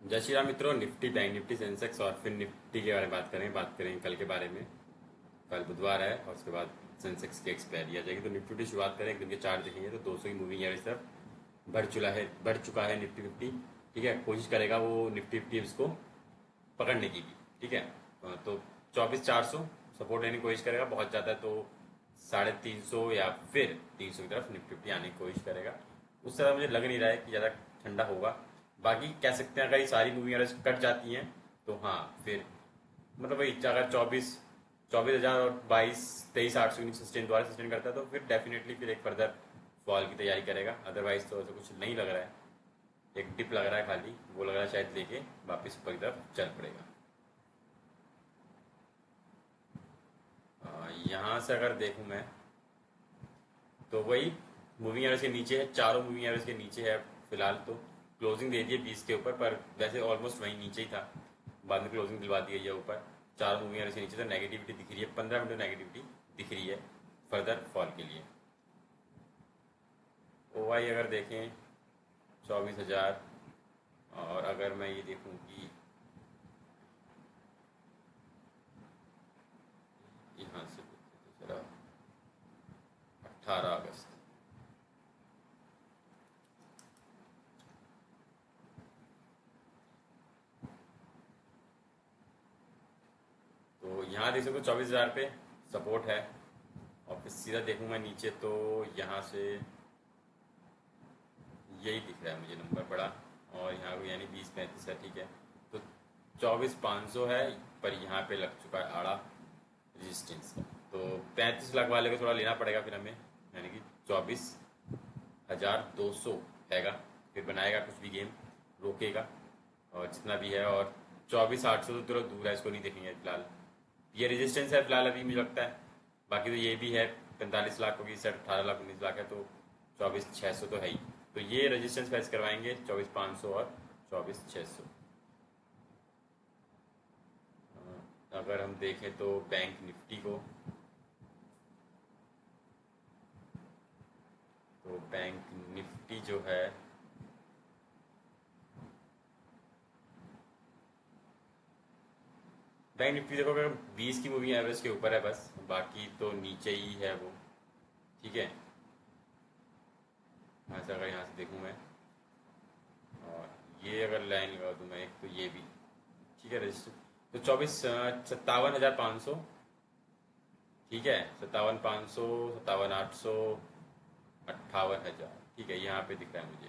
जय श्री राम मित्रों। Nifty, bank Nifty, Sensex और फिर निफ्टी के बारे में बात करें कल के बारे में। कल बुधवार है और उसके बाद सेंसेक्स की एक्सपायरी आ जाएगी। तो निफ्टी की शुरुआत करें, एक दिन के चार्ट देखेंगे तो 200 की मूविंग एवरेज तरफ बढ़ चुका है निफ्टी फिफ्टी। ठीक है, कोशिश करेगा वो निफ्टी फिफ्टी इसको पकड़ने की भी। ठीक है, तो 24,400 सपोर्ट लेने की कोशिश करेगा। बहुत ज़्यादा है तो 350 या फिर 300 की तरफ निफ्टी फिफ्टी आने की कोशिश करेगा। उस तरह मुझे लग नहीं रहा है कि ज़्यादा ठंडा होगा। बाकी कह सकते हैं अगर ये सारी मूविंग एवरेज कट जाती हैं तो हाँ फिर मतलब वही अगर 24,000 और 23,800 के नीचे दोबारा सस्टेन करता है तो फिर डेफिनेटली फिर एक फर्दर फॉल की तैयारी करेगा। अदरवाइज तो ऐसा कुछ नहीं लग रहा है। एक डिप लग रहा है खाली, वो लग रहा है शायद लेके वापस ऊपर की तरफ चल पड़ेगा। यहाँ से अगर देखूँ मैं तो वही मूविंग एवरेज के नीचे है, चारों मूविंग एवरेज के नीचे है फिलहाल। तो क्लोजिंग दे दी है 20 के ऊपर, पर वैसे ऑलमोस्ट वहीं नीचे ही था। बाद में क्लोजिंग दिलवा दी गई है ऊपर। चारों मूविंग एवरेज के नीचे तो नेगेटिविटी दिख रही है, 15 मिनट नेगेटिविटी दिख रही है फर्दर फॉल के लिए। ओवाई अगर देखें 24,000, और अगर मैं ये देखूं कि यहाँ से चला 18 अगस्त, तो यहाँ देख सकते हो 24,000 पे सपोर्ट है। और फिर सीधा देखूँ मैं नीचे तो यहाँ से यही दिख रहा है मुझे नंबर बड़ा, और यहाँ को यानी 20-35 है। ठीक है, तो 24,500 है, पर यहाँ पे लग चुका है आड़ा रेजिस्टेंस का। तो 35 लाख वाले को थोड़ा लेना पड़ेगा फिर हमें, यानी कि 24,200 हैगा। फिर बनाएगा कुछ भी गेम, रोकेगा और जितना भी है। और 24,800 तो थोड़ा दूर है, इसको नहीं देखेंगे फिलहाल। ये रेजिस्टेंस है फिलहाल अभी मुझे लगता है। बाकी तो ये भी है 45 लाख होगी, सेट 18 लाख 19 लाख है, तो 24,600 तो है ही। तो ये रेजिस्टेंस फेस करवाएंगे 24,500 और 24,600। अगर हम देखें तो बैंक निफ्टी को, तो बैंक निफ्टी जो है बैंक निफ्टी देखो अगर 20 की मूविंग एवरेज के ऊपर है बस, बाकी तो नीचे ही है वो। ठीक है, यहाँ से अगर यहाँ से देखूँ मैं, और ये अगर लाइन लगा दूँ मैं एक, तो ये भी ठीक है रजिस्टर। तो 57,500। ठीक है, 57,500, 57,800, 58,000। ठीक है, यहाँ पे दिख रहा है मुझे।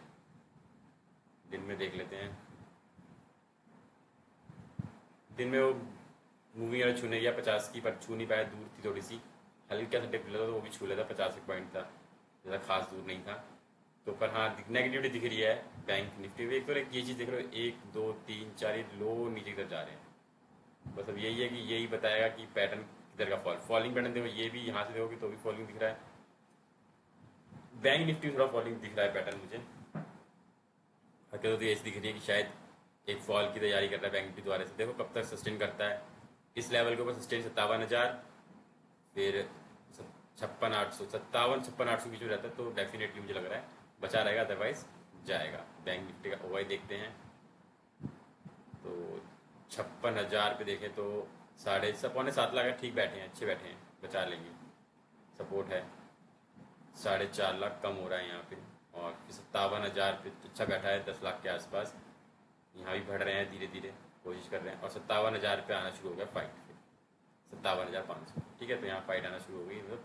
दिन में देख लेते हैं। दिन में वो मूवी वाला छूने गया 50 की, पर छू नहीं पाया, दूर थी थोड़ी सी। हल्का सा डिप लेता तो वो भी छू लेता, 50 एक पॉइंट था, ज़्यादा खास दूर नहीं था। तो पर हाँ नेगेटिविटी दिख रही है बैंक निफ्टी में। एक तो एक ये चीज़ देख रहे हो, 1 2 3 4 ये लो नीचे की तरफ जा रहे हैं। बस अब यही है कि यही बताएगा कि पैटर्न किधर का फॉलिंग पैटर्न देखो। ये भी यहाँ से देखोगे तो भी फॉलिंग दिख रहा है। बैंक निफ्टी थोड़ा फॉलिंग दिख रहा है पैटर्न मुझे। हकीकत तो ये दिख रही है कि शायद एक फॉल की तैयारी कर रहा है बैंक निफ्टी द्वारा से। देखो कब तक सस्टेन करता है इस लेवल के ऊपर। सस्टेन 57,000, फिर 56,800, 57-56,800 बीच में रहता है, तो डेफिनेटली मुझे लग रहा है बचा रहेगा, अदरवाइज जाएगा। बैंक निफ्टी का ओवाई देखते हैं तो 56,000 पे देखें तो 6.5 पौने 7 लाख है। ठीक बैठे हैं, अच्छे बैठे हैं, बचा लेंगे। सपोर्ट है 4.5 लाख, कम हो रहा है यहाँ पे। और 57,000 पे अच्छा बैठा है 10 लाख के आसपास। यहाँ भी बढ़ रहे हैं धीरे धीरे, कोशिश कर रहे हैं। और 57,000 पे आना शुरू हो गया फाइट, फिर 57,500। ठीक है, तो यहाँ फाइट आना शुरू हो गई, मतलब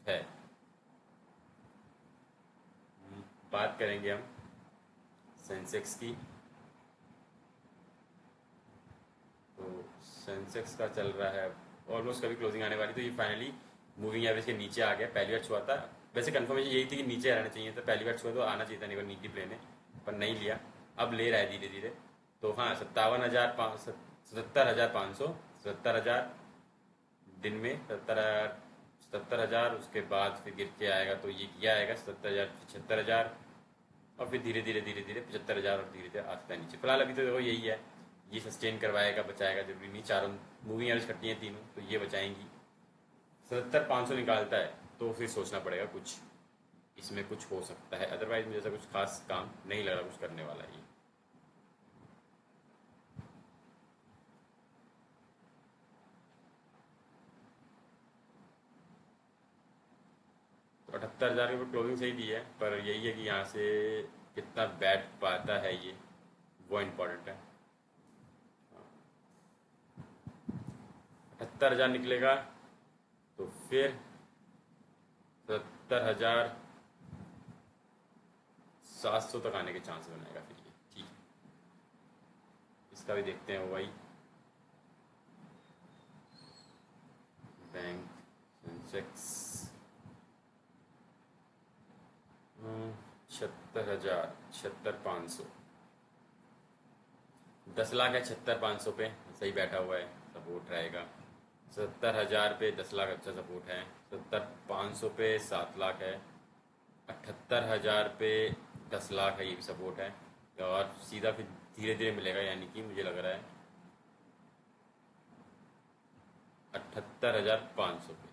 है। बात करेंगे हम सेंसेक्स की। तो सेंसेक्स का चल रहा है ऑलमोस्ट, कभी क्लोजिंग आने वाली, तो ये फाइनली मूविंग एवरेज के नीचे आ गया। पहली बार छुआ था, वैसे कंफर्मेशन यही थी कि नीचे रहना चाहिए था। पहली बार छुआ तो आना चाहिए था नहीं नीचे प्लेन है, पर नहीं लिया। अब ले रहा है धीरे धीरे। तो हाँ 77,500, 77,000 दिन में 77,000, उसके बाद फिर गिर के आएगा तो ये किया आएगा 77,000, 76,000, और फिर धीरे धीरे धीरे धीरे 75,000 और धीरे धीरे आता है नीचे। फिलहाल अभी तो देखो यही है, ये सस्टेन करवाएगा, बचाएगा जरूरी नहीं। चारों मूविंग एवरेज कटती हैं तीनों, तो ये बचाएंगी। 77,500 निकालता है तो फिर सोचना पड़ेगा कुछ, इसमें कुछ हो सकता है। अदरवाइज मुझे ऐसा कुछ खास काम नहीं लग रहा कुछ करने वाला ये। 78,000 के ऊपर क्लोजिंग सही दी है, पर यही है कि यहाँ से कितना बैठ पाता है ये, वो इम्पोर्टेंट है। 78,000 निकलेगा तो फिर 70,700 तक आने के चांस बनाएगा फिर ये। ठीक है, इसका भी देखते हैं वो भाई। बैंक सेंसेक्स 76,000, 76,500, 10 लाख है 76,500 पे, सही बैठा हुआ है, सपोर्ट रहेगा। 70,000 पे 10 लाख अच्छा सपोर्ट है। 70,500 पे 7 लाख है। 78,000 पे 10 लाख है, ये भी सपोर्ट है। और सीधा फिर धीरे धीरे मिलेगा, यानी कि मुझे लग रहा है 78,500 पे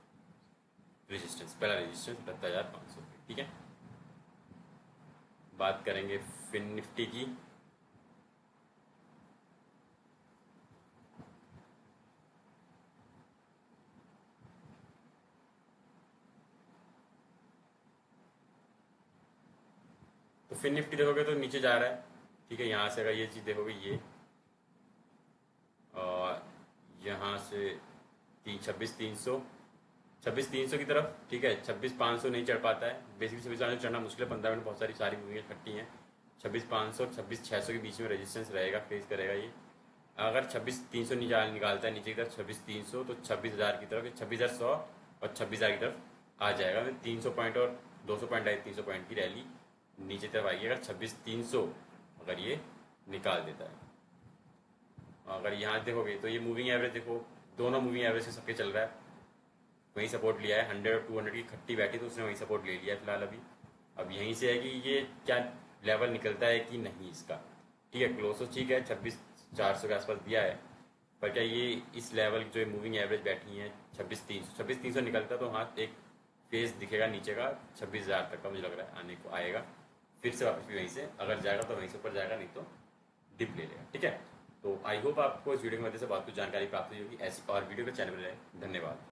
रेजिस्टेंस, पहला रेजिस्टेंस 78,500 पे। ठीक है, बात करेंगे फिन निफ्टी की। तो फिन निफ्टी देखोगे तो नीचे जा रहा है। ठीक है, यहाँ से अगर ये चीज़ देखोगे ये, और यहाँ से 26,300 की तरफ। ठीक है, 26,500 नहीं चढ़ पाता है, बेसिकली 26,500 चढ़ना मुश्किल है। 15 मिनट बहुत सारी मूवियाँ इकट्ठी हैं। 26,500 और 26,600 के बीच में रेजिस्टेंस रहेगा, फेस करेगा ये। अगर 26,300 निकालता है नीचे की तरफ 26,300, तो 26,000 की तरफ, 26,100 और 26,000 की तरफ आ जाएगा। 300 पॉइंट और 200 पॉइंट आई, 300 पॉइंट की रैली नीचे तरफ आएगी अगर 26,300 अगर ये निकाल देता है। अगर यहाँ देखोगे तो ये मूविंग एवरेज देखो, दोनों मूविंग एवरेज से सबके चल रहा है, वहीं सपोर्ट लिया है। 100 और 200 की खट्टी बैठी तो उसने वहीं सपोर्ट ले लिया है फिलहाल अभी। अब यहीं से है कि ये क्या लेवल निकलता है कि नहीं इसका। ठीक है, क्लोज तो ठीक है, 26,400 के आसपास दिया है, पर क्या ये इस लेवल की जो मूविंग एवरेज बैठी है 26,300 निकलता तो हाँ एक फेस दिखेगा नीचे का 26,000 तक का, मुझे लग रहा है आने को आएगा। फिर से वापस भी वहीं से अगर जाएगा तो वहीं से ऊपर जाएगा, नहीं तो डिप ले लेगा। ठीक है, तो आई होप आपको इस वीडियो की मदद से बहुत कुछ जानकारी प्राप्त हुई होगी। ऐसी और वीडियो के चैनल में रहे। धन्यवाद।